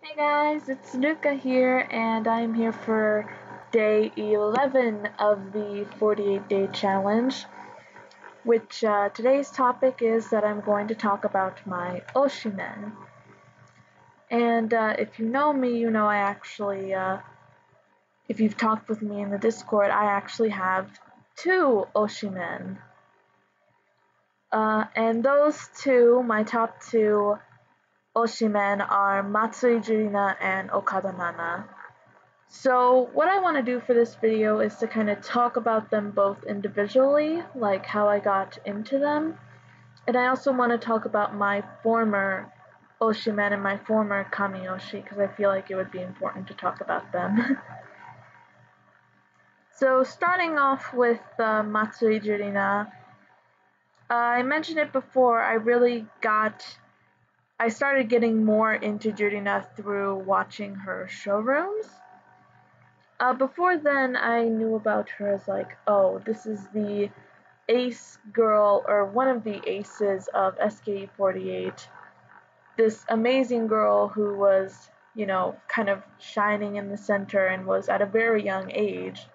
Hey guys, it's Luca here, and I'm here for day 11 of the 48-day challenge, which today's topic is that I'm going to talk about my oshimen. And if you know me, you know if you've talked with me in the Discord, I actually have two oshimen. And those two, my top two oshimen, are Matsui Jurina and Okada Nana. So what I want to do for this video is to kind of talk about them both individually, like how I got into them, and I also want to talk about my former oshimen and my former kamiyoshi because I feel like it would be important to talk about them. So starting off with Matsui Jurina, I mentioned it before, I started getting more into Jurina through watching her showrooms. Before then, I knew about her as like, oh, this is the ace girl, or one of the aces of SKE48. This amazing girl who was, kind of shining in the center and was at a very young age.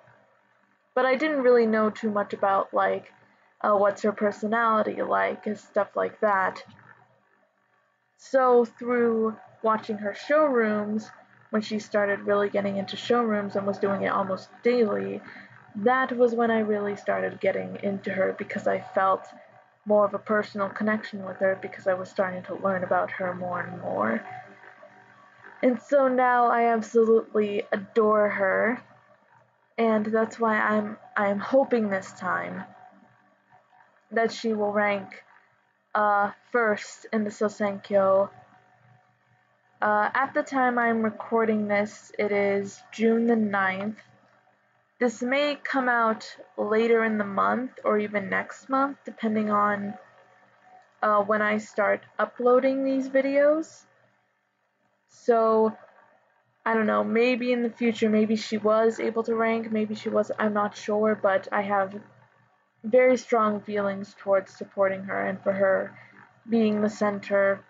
But I didn't really know too much about, like, what's her personality like, and stuff like that. So through watching her showrooms, when she started really getting into showrooms and was doing it almost daily, that was when I really started getting into her because I felt more of a personal connection with her because I was starting to learn about her more and more. And so now I absolutely adore her, and that's why I'm hoping this time that she will rank first in the Sosenkyo. At the time I'm recording this, it is June the 9th. This may come out later in the month or even next month, depending on when I start uploading these videos. So, I don't know, maybe in the future, maybe she was able to rank, maybe she was, I'm not sure, but I have very strong feelings towards supporting her and for her being the center.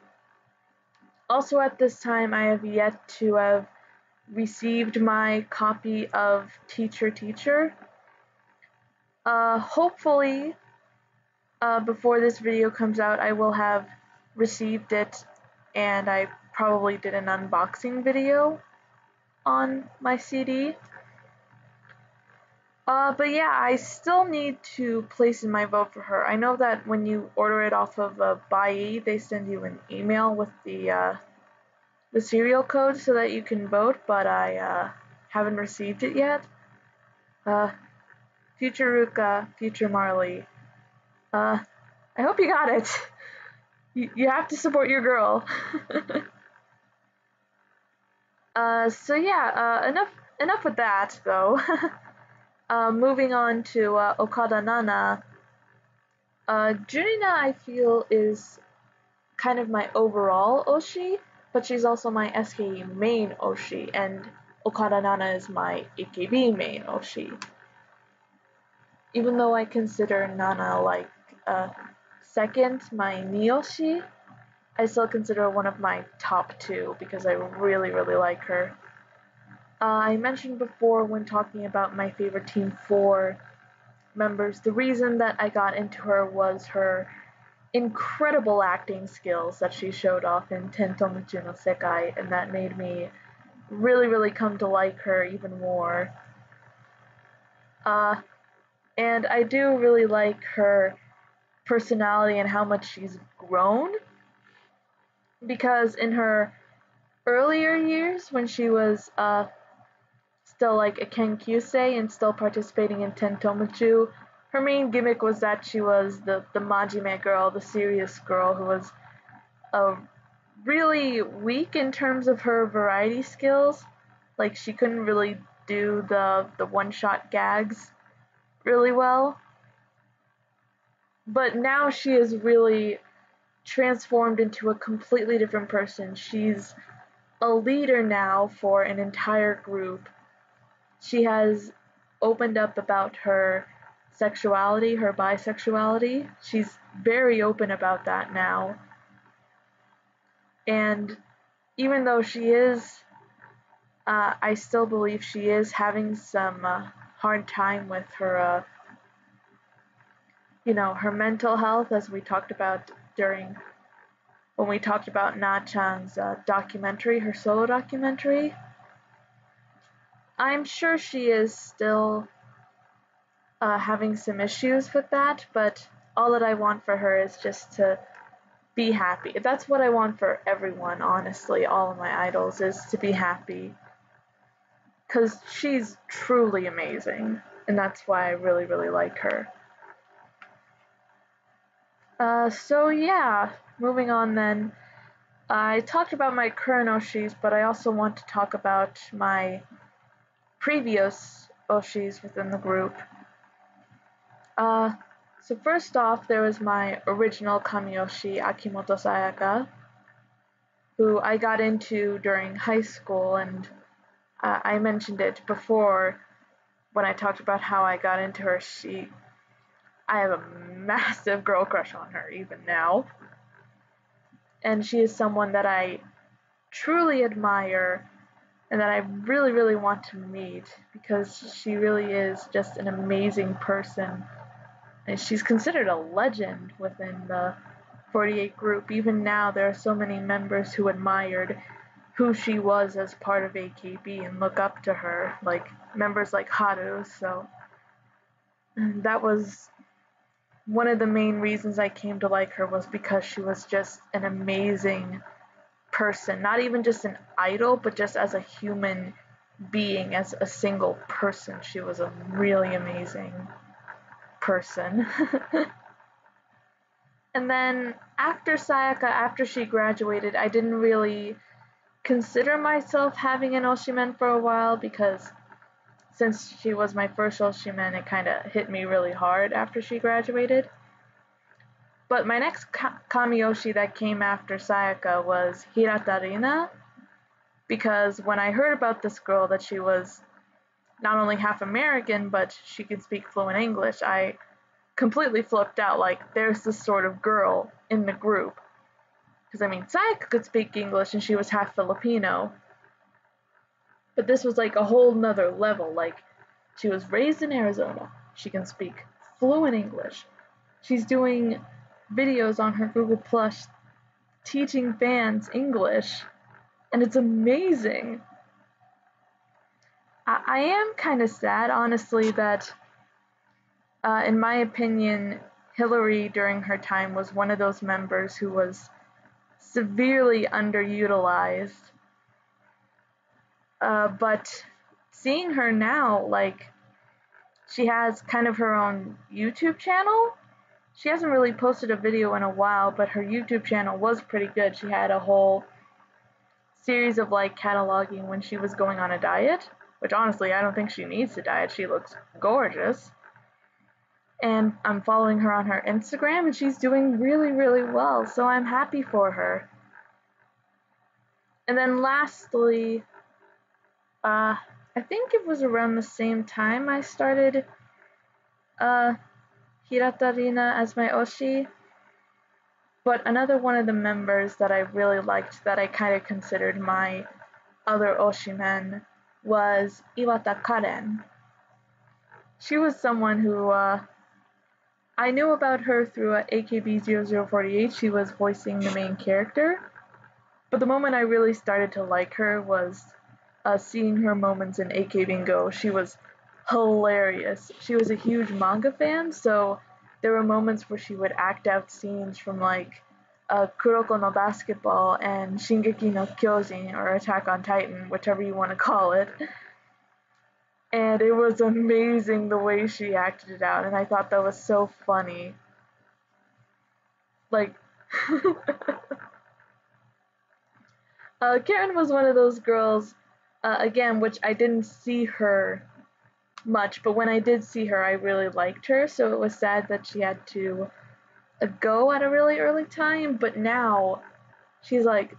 Also at this time, I have yet to have received my copy of Teacher Teacher. Hopefully, before this video comes out, I will have received it, and I probably did an unboxing video on my CD. But yeah, I still need to place in my vote for her. I know that when you order it off of Buyee, they send you an email with the serial code so that you can vote, but I haven't received it yet. Future Ruka, Future Marley, I hope you got it. You have to support your girl. So yeah, enough with that though. Moving on to Okada Nana. Junina, I feel, is kind of my overall oshi, but she's also my SKE main oshi, and Okada Nana is my AKB main oshi. Even though I consider Nana like second, my Nioshi, I still consider her one of my top two because I really, really like her. I mentioned before when talking about my favorite Team 4 members, the reason that I got into her was her incredible acting skills that she showed off in Tentomuchi no Sekai, and that made me really, really come to like her even more. And I do really like her personality and how much she's grown, because in her earlier years, when she was still like a Kenkyusei and still participating in Tentomuchu, her main gimmick was that she was the majime girl, the serious girl who was really weak in terms of her variety skills. Like, she couldn't really do the one-shot gags really well. But now she is really transformed into a completely different person. She's a leader now for an entire group. She has opened up about her sexuality, her bisexuality. She's very open about that now. And even though she is, I still believe she is having some hard time with her, her mental health, as we talked about during when we talked about Na-chan's documentary, her solo documentary. I'm sure she is still having some issues with that, but all that I want for her is just to be happy. That's what I want for everyone, honestly, all of my idols, is to be happy. Because she's truly amazing, and that's why I really, really like her. So yeah, moving on then. I talked about my current oshis, but I also want to talk about my previous oshis within the group. So first off, there was my original Kamiyoshi, Akimoto Sayaka, who I got into during high school, and I mentioned it before when I talked about how I got into her. I have a massive girl crush on her even now, and she is someone that I truly admire and that I really, really want to meet because she really is just an amazing person. And she's considered a legend within the 48 group. Even now, there are so many members who admired who she was as part of AKB and look up to her, like members like Haru. So that was one of the main reasons I came to like her, was because she was just an amazing person, not even just an idol, but just as a human being, as a single person. She was a really amazing person. And then after Sayaka, after she graduated, I didn't really consider myself having an oshimen for a while, because since she was my first oshimen, it kind of hit me really hard after she graduated. But my next Kamiyoshi that came after Sayaka was Hirata Rina, because when I heard about this girl, that she was not only half American, but she could speak fluent English, I completely flipped out. Like, there's this sort of girl in the group. Because, I mean, Sayaka could speak English and she was half Filipino. But this was like a whole nother level. Like, she was raised in Arizona. She can speak fluent English. She's doing videos on her Google Plus teaching fans English. And it's amazing. I am kind of sad, honestly, that in my opinion, Hillary during her time was one of those members who was severely underutilized. But seeing her now, like, she has kind of her own YouTube channel. She hasn't really posted a video in a while, but her YouTube channel was pretty good. She had a whole series of, like, cataloging when she was going on a diet, which honestly, I don't think she needs to diet. She looks gorgeous. And I'm following her on her Instagram, and she's doing really, really well, so I'm happy for her. And then lastly, I think it was around the same time I started Hirata Rina as my Oshi, but another one of the members that I really liked, that I kind of considered my other Oshimen, was Iwata Karen. She was someone who I knew about her through AKB0048. She was voicing the main character. But the moment I really started to like her was seeing her moments in AKB Go. She was hilarious. She was a huge manga fan, so there were moments where she would act out scenes from, like, Kuroko no Basketball and Shingeki no Kyojin, or Attack on Titan, whichever you want to call it. And it was amazing the way she acted it out, and I thought that was so funny. Like, Karen was one of those girls, again, which I didn't see her much, but when I did see her, I really liked her, so it was sad that she had to go at a really early time, but now, she's like,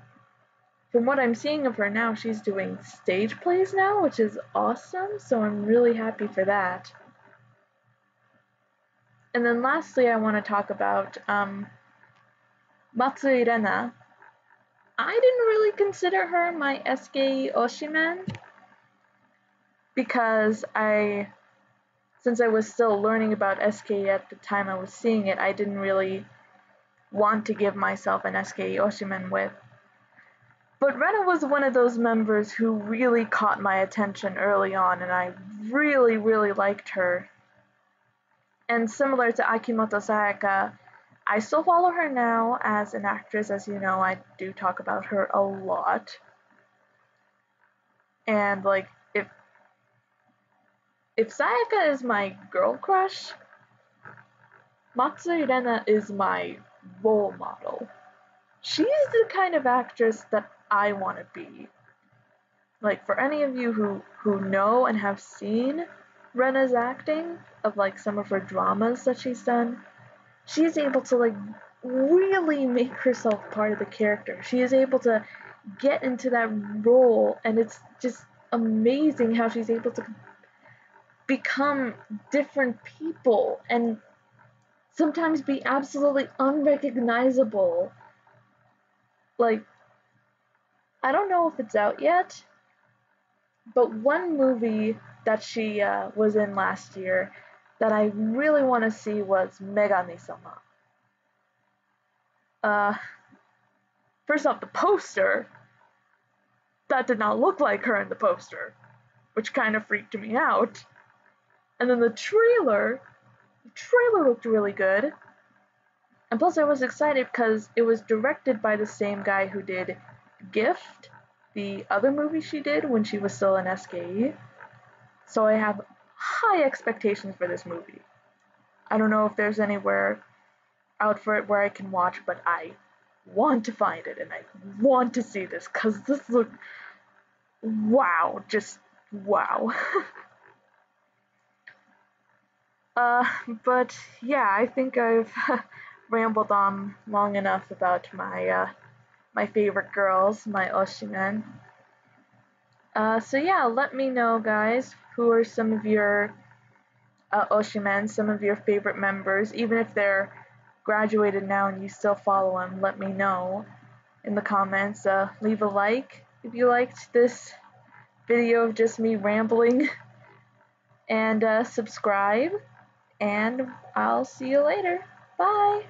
from what I'm seeing of her now, she's doing stage plays now, which is awesome, so I'm really happy for that. And then lastly, I want to talk about Matsui Rena. I didn't really consider her my SK oshimen because since I was still learning about SK at the time I was seeing it, I didn't really want to give myself an SK oshimen with. But Rena was one of those members who really caught my attention early on, and I really, really liked her. And similar to Akimoto Sayaka, I still follow her now as an actress. As you know, I do talk about her a lot. And like, if Sayaka is my girl crush, Matsui Rena is my role model. She's the kind of actress that I want to be. Like, for any of you who know and have seen Rena's acting of like some of her dramas that she's done, she is able to like really make herself part of the character. She is able to get into that role, and it's just amazing how she's able to become different people and sometimes be absolutely unrecognizable. Like, I don't know if it's out yet, but one movie that she was in last year that I really want to see was Megami-sama. First off, the poster, that did not look like her in the poster, which kind of freaked me out. And then the trailer looked really good. And plus I was excited because it was directed by the same guy who did Gift, the other movie she did when she was still in SKE. So I have high expectations for this movie. I don't know if there's anywhere out for it where I can watch, but I want to find it and I want to see this because this looked wow, just wow. But yeah, I think I've rambled on long enough about my favorite girls, my oshimen. So yeah, let me know, guys, who are some of your oshimen, some of your favorite members, even if they're graduated now and you still follow them. Let me know in the comments. Leave a like if you liked this video of just me rambling, and subscribe. And I'll see you later. Bye!